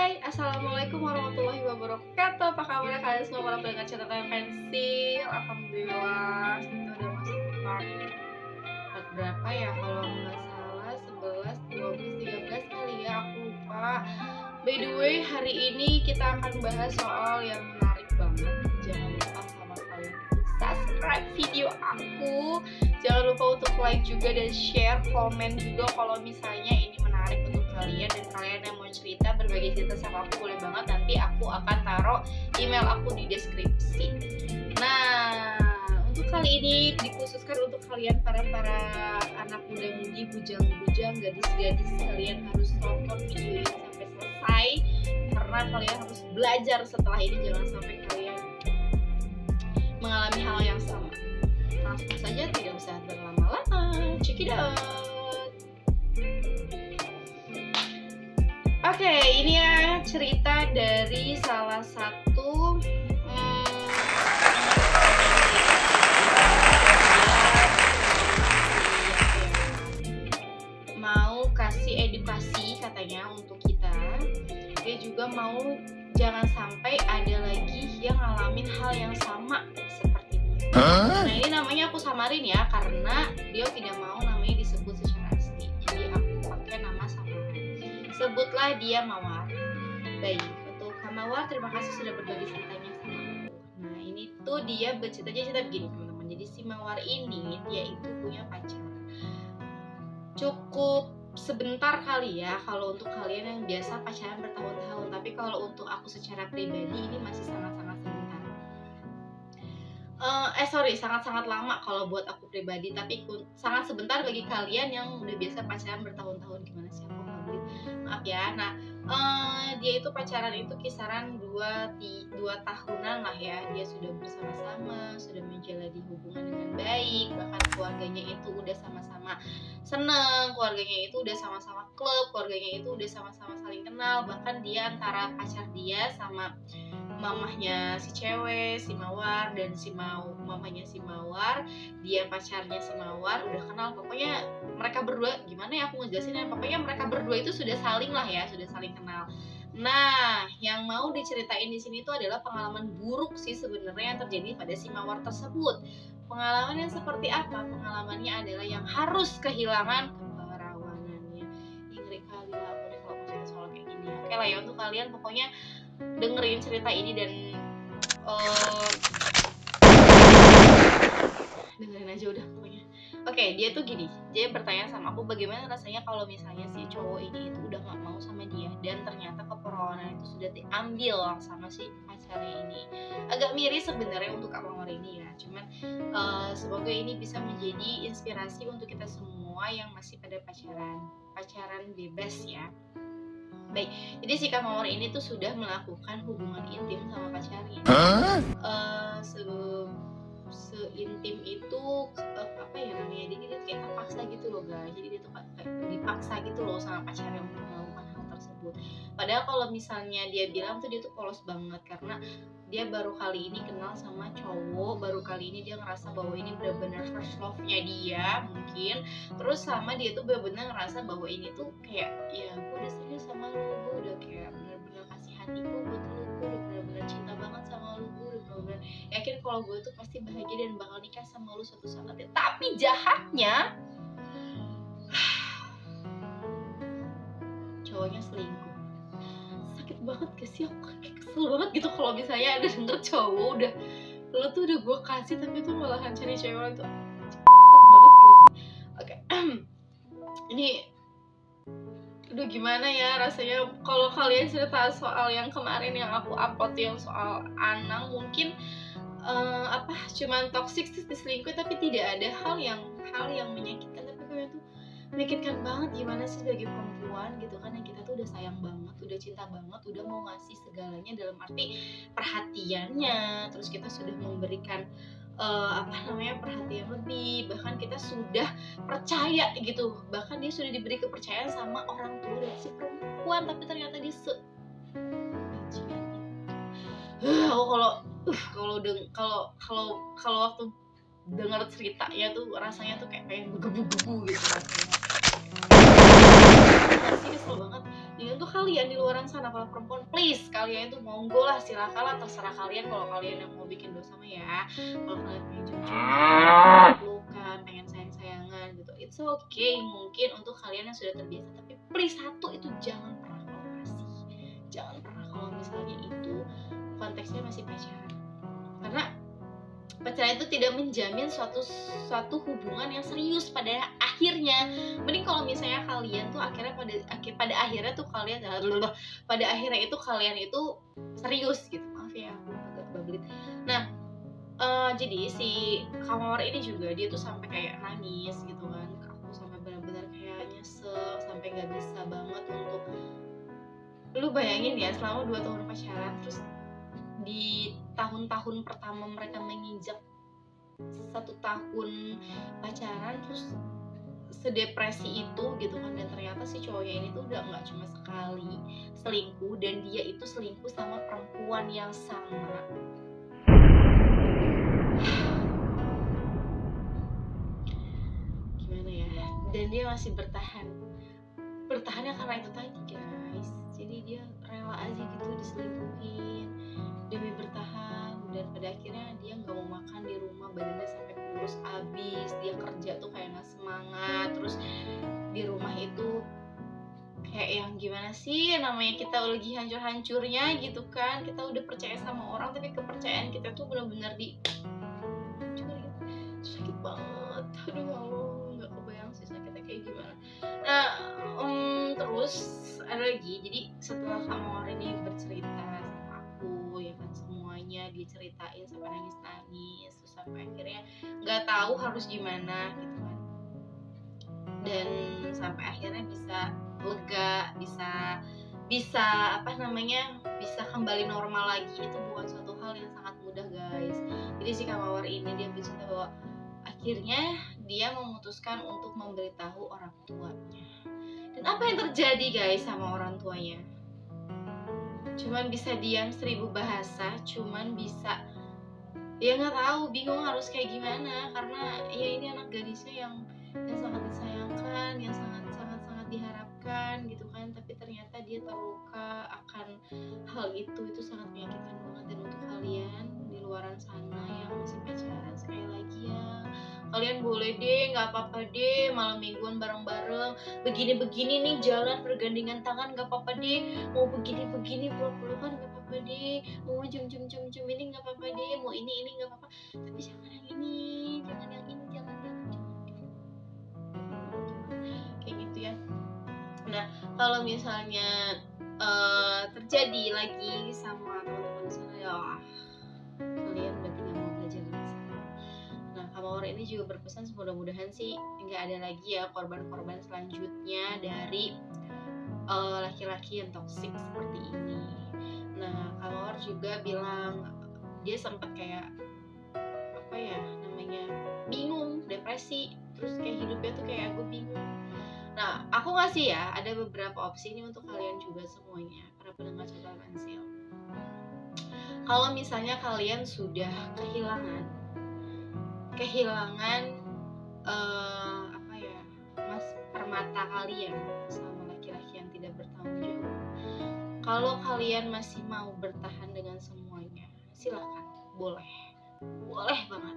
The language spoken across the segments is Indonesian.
Hai, Assalamualaikum warahmatullahi wabarakatuh. Apa kabar kalian semua para pendengar catatan pensil? Alhamdulillah, kita udah masuk ke part berapa ya? Kalau nggak salah 11, 12, 13 kali ya, aku lupa. By the way, hari ini kita akan bahas soal yang menarik banget. Jangan lupa sama kalian subscribe video aku. Jangan lupa untuk like juga dan share, komen juga kalau misalnya ini menarik untuk kalian, dan kalian yang mau cerita, berbagi cerita sama aku boleh banget. Nanti aku akan taruh email aku di deskripsi. Nah, untuk kali ini dikhususkan untuk kalian para anak muda-mudi, bujang-bujang, gadis-gadis, kalian harus tonton video ini sampai selesai karena kalian harus belajar setelah ini. Jangan sampai kalian mengalami hal yang sama. Langsung saja, tidak usah berlama-lama. Check it out. Oke, ini ya cerita dari salah satu mau kasih edukasi katanya untuk kita. Dia juga mau jangan sampai ada lagi yang ngalamin hal yang sama seperti dia. Nah, ini namanya aku samarin ya, karena dia tidak mau namanya disebut secara asli. Jadi aku pakai nama samaran. Sebutlah dia Mawar. Baik, untuk Kak Mawar, terima kasih sudah berbagi ceritanya sama aku. Nah, ini tuh dia cerita begini teman-teman. Jadi si Mawar ini dia itu punya pacar. Cukup sebentar kali ya kalau untuk kalian yang biasa pacaran bertahun-tahun. Tapi kalau untuk aku secara pribadi ini masih sangat-sangat sebentar. Sangat-sangat lama kalau buat aku pribadi. Tapi sangat sebentar bagi kalian yang udah biasa pacaran bertahun-tahun. Gimana sih aku? Maaf ya. Nah, dia itu pacaran itu kisaran 2 tahunan lah ya. Dia sudah bersama-sama, sudah menjalani hubungan dengan baik. Bahkan keluarganya itu udah sama-sama seneng, keluarganya itu udah sama-sama klub, keluarganya itu udah sama-sama saling kenal. Bahkan dia antara pacar dia sama mamahnya si cewek, si Mawar, dan mamanya si Mawar, dia pacarnya si Mawar udah kenal. Pokoknya mereka berdua, gimana ya aku ngejelasinnya, pokoknya mereka berdua itu sudah saling lah ya, sudah saling kenal. Nah, yang mau diceritain di sini itu adalah pengalaman buruk sih sebenarnya yang terjadi pada si Mawar tersebut. Pengalaman yang seperti apa? Pengalamannya adalah yang harus kehilangan keperawanannya. Ngeri kali lah aku deh kalau cerita soal kayak gini. Oke lah ya, untuk kalian pokoknya dengerin cerita ini dan dengerin aja udah pokoknya. Oke, dia tuh gini, dia bertanya sama aku bagaimana rasanya kalau misalnya si cowok ini itu udah gak mau sama dia dan ternyata keperawanan itu sudah diambil sama si pacarnya ini. Agak miris sebenarnya untuk Kak Mawar ini ya, cuman semoga ini bisa menjadi inspirasi untuk kita semua yang masih pada pacaran bebas ya. Baik, jadi si Kak Mawar ini tuh sudah melakukan hubungan intim sama pacarnya. Seintim itu apa ya namanya, jadi dia kayak terpaksa gitu loh guys. Jadi dia tuh kayak dipaksa gitu loh sama pacarnya untuk melakukan hal tersebut. Padahal kalau misalnya dia bilang tuh dia tuh polos banget, karena dia baru kali ini kenal sama cowok, baru kali ini dia ngerasa bahwa ini benar-benar first love-nya dia mungkin. Terus sama dia tuh benar-benar ngerasa bahwa ini tuh kayak ya gue udah serius sama lu, gue udah kayak benar-benar kasih hatiku buat lu, gue udah benar-benar cinta banget sama lu, gue udah benar-benar yakin kalau gue tuh pasti bahagia dan bakal nikah sama lu suatu saat nanti. Tapi jahatnya cowoknya selingkuh. Sakit banget gak sih? Aku kayak kesel banget gitu kalau misalnya ada denger cowok udah lo tuh udah gue kasih tapi tuh malahan cari cewek itu. Sakit banget gak sih? Oke. Ini aduh gimana ya rasanya kalau kalian cerita soal yang kemarin yang aku upload yang soal Anang, mungkin cuman toxic diselingkuh tapi tidak ada hal yang menyakitkan. Tapi kalian tuh menyakitkan banget. Gimana sih sebagai perempuan gitu kan, yang kita tuh udah sayang banget, udah cinta banget, udah mau ngasih segalanya dalam arti perhatiannya, terus kita sudah memberikan perhatian lebih, bahkan kita sudah percaya gitu, bahkan dia sudah diberi kepercayaan sama orang tua dari si perempuan, tapi ternyata dia kalau waktu dengar ceritanya tuh rasanya tuh kayak pengen bergebu-gebu gitu rasanya. Sih kesel banget. Dan untuk hal kalian di luar sana, para perempuan, please kalian itu monggo lah, silakanlah, terserah kalian. Kalau kalian yang mau bikin dosa mah ya, kalau kalian pengen cium-ciuman, pelukan, pengen sayang-sayangan gitu, it's okay mungkin untuk kalian yang sudah terbiasa. Tapi please, satu itu jangan pernah kolaborasi, jangan pernah kalau misalnya itu konteksnya masih pacaran, karena pacaran itu tidak menjamin suatu hubungan yang serius pada akhirnya. Mending kalau misalnya kalian tuh akhirnya pada akhirnya tuh kalian pada akhirnya itu kalian itu serius gitu. Maaf ya, aku agak bablit. Nah, jadi si Kamawar ini juga dia tuh sampai kayak nangis gitu kan. Aku sampai benar-benar kayak nyesel, sampai nggak bisa banget untuk, lu bayangin ya, selama 2 tahun pacaran, terus di tahun-tahun pertama mereka menginjak 1 tahun pacaran, terus sedepresi itu gitu kan. Dan ternyata si cowoknya ini tuh udah nggak cuma sekali selingkuh, dan dia itu selingkuh sama perempuan yang sama. Gimana ya, dan dia masih bertahannya karena itu tadi guys. Jadi dia rela aja gitu diselingkuhin demi bertahan, dan pada akhirnya dia nggak mau makan di rumah, badannya sampai kurus abis, dia kerja tuh kayak nggak semangat, terus di rumah itu kayak yang gimana sih, namanya kita lagi hancur-hancurnya gitu kan, kita udah percaya sama orang tapi kepercayaan kita tuh benar-benar hancurin. Sakit banget, aduh Allah, nggak kebayang sih sakitnya kayak gimana. Nah, terus ada lagi, jadi setelah Kamawar ini bercerita sama aku ya kan, semuanya dia ceritain sampai nangis-nangis, terus sampai akhirnya nggak tahu harus gimana gitu kan, dan sampai akhirnya bisa lega, bisa bisa kembali normal lagi. Itu bukan suatu hal yang sangat mudah guys. Jadi si Kamawar ini dia bercerita bahwa akhirnya dia memutuskan untuk memberitahu orang tuanya. Dan apa yang terjadi guys sama orang tuanya? Cuman bisa diam 1000 bahasa, cuman bisa ya nggak tahu, bingung harus kayak gimana, karena ya ini anak gadisnya yang sangat disayangkan, yang sangat diharapkan gitu kan, tapi ternyata dia terluka akan hal itu sangat menyakitkan banget. Dan untuk kalian di luaran sana yang masih pacaran, sekali lagi ya, kalian boleh deh, nggak apa-apa deh malam mingguan bareng-bareng, begini-begini nih, jalan bergandengan tangan nggak apa-apa deh, mau begini-begini peluk-pelukan nggak apa-apa deh, mau cium-cium ini nggak apa-apa deh, mau ini nggak apa-apa, tapi jangan yang ini, jangan kayak gitu ya. Nah, kalau misalnya terjadi lagi sama teman-teman di sana, ya kalian berarti nggak mau belajar dari sana. Nah, Kamawar ini juga berpesan mudah-mudahan sih nggak ada lagi ya korban-korban selanjutnya dari laki-laki yang toksik seperti ini. Nah, Kamawar juga bilang dia sempat kayak apa ya namanya, bingung, depresi, terus kayak hidupnya tuh kayak gue bingung. Nah, aku ngasih ya ada beberapa opsi ini untuk kalian juga semuanya, para pendengar catatan pensil. Kalau misalnya kalian sudah kehilangan permata kalian sama laki-laki yang tidak bertanggung jawab, kalau kalian masih mau bertahan dengan semuanya, silakan, boleh banget.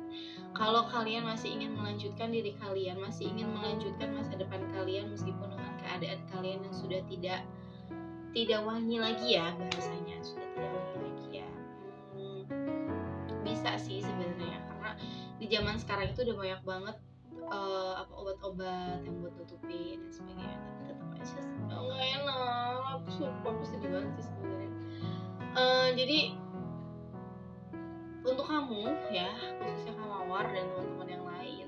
Kalau kalian masih ingin melanjutkan diri kalian, masih ingin melanjutkan masa depan kalian meskipun dengan keadaan kalian yang sudah tidak wangi lagi ya, bahasanya sudah tidak wangi lagi ya, bisa sih sebenarnya, karena di zaman sekarang itu udah banyak banget obat-obat yang buat nutupin dan sebagainya, tapi tetap aja nggak enak. Sumpah aku sedih banget sih sebenarnya. Jadi untuk kamu ya, khususnya Kamawar dan teman-teman yang lain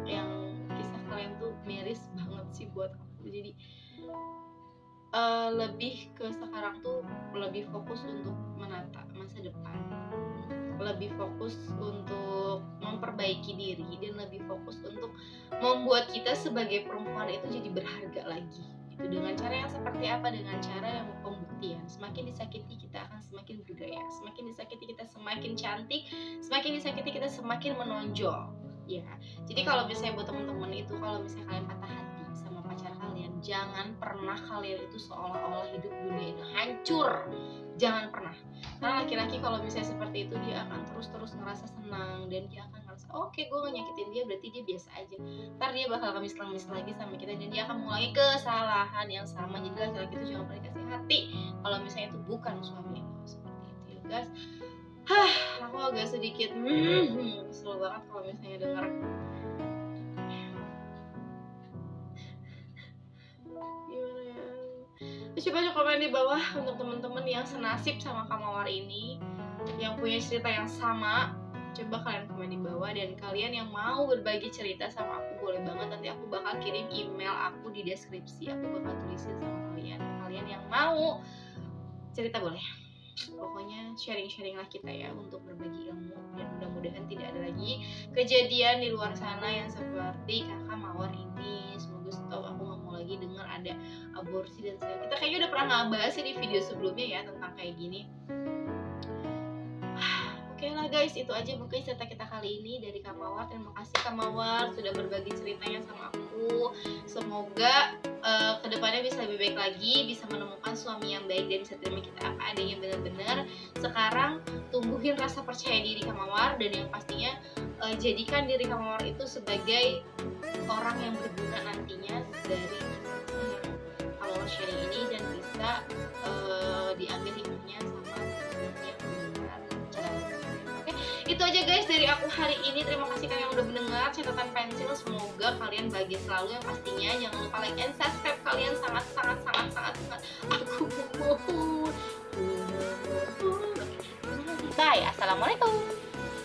yang kisah kalian tuh miris banget sih buat aku. Jadi lebih ke sekarang tuh lebih fokus untuk menata masa depan, lebih fokus untuk memperbaiki diri, dan lebih fokus untuk membuat kita sebagai perempuan itu jadi berharga lagi gitu. Dengan cara yang seperti apa? Dengan cara yang pembuktian. Semakin disakiti kita akan semakin berdaya, semakin disakiti kita semakin cantik, semakin disakiti kita semakin menonjol ya. Jadi kalau misalnya buat teman-teman itu, kalau misalnya kalian patah hati sama pacar kalian, jangan pernah kalian itu seolah-olah hidup dunia ini hancur. Jangan pernah. Karena laki-laki kalau misalnya seperti itu, dia akan terus-terus ngerasa senang, dan dia akan ngerasa oke, gue gak nyakitin dia, berarti dia biasa aja. Ntar dia bakal kemis-kemis lagi sama kita, dan dia akan mengulangi kesalahan yang sama. Jadi laki-laki itu jangan pernah kasih hati kalau misalnya itu bukan suami yang seperti itu ya guys. Aku agak sedikit kesel banget kalau misalnya denger. Gimana ya? Terus coba komen di bawah untuk teman-teman yang senasib sama Kak Mawar ini, yang punya cerita yang sama. Coba kalian komen di bawah, dan kalian yang mau berbagi cerita sama aku boleh banget, nanti aku bakal kirim email aku di deskripsi, aku bakal tulisin sama kalian. Kalian yang mau cerita boleh. Pokoknya sharing-sharing lah kita ya untuk berbagi ilmu, dan mudah-mudahan tidak ada lagi kejadian di luar sana yang seperti Kakak Mawar ini. Semoga setahu aku nggak mau lagi dengar ada aborsi dan sebagainya. Kita kayaknya udah pernah ngebahas di video sebelumnya ya tentang kayak gini. Oke lah guys, itu aja mungkin cerita kita kali ini dari Kak Mawar. Terima kasih Kak Mawar sudah berbagi ceritanya sama aku. Semoga kedepannya bisa lebih baik lagi, bisa menemukan suami yang baik dan bisa terima kita apa adanya benar-benar. Sekarang tumbuhin rasa percaya diri Kak Mawar, dan yang pastinya jadikan diri Kak Mawar itu sebagai orang yang berguna nantinya dari Kak Mawar sharing ini, dan bisa diambil hikmahnya sama yang benar. Itu aja guys dari aku hari ini. Terima kasih kalian yang udah mendengar catatan pensil. Semoga kalian bahagia selalu, yang pastinya jangan lupa like and subscribe. Kalian sangat aku mohon. Bye, assalamualaikum.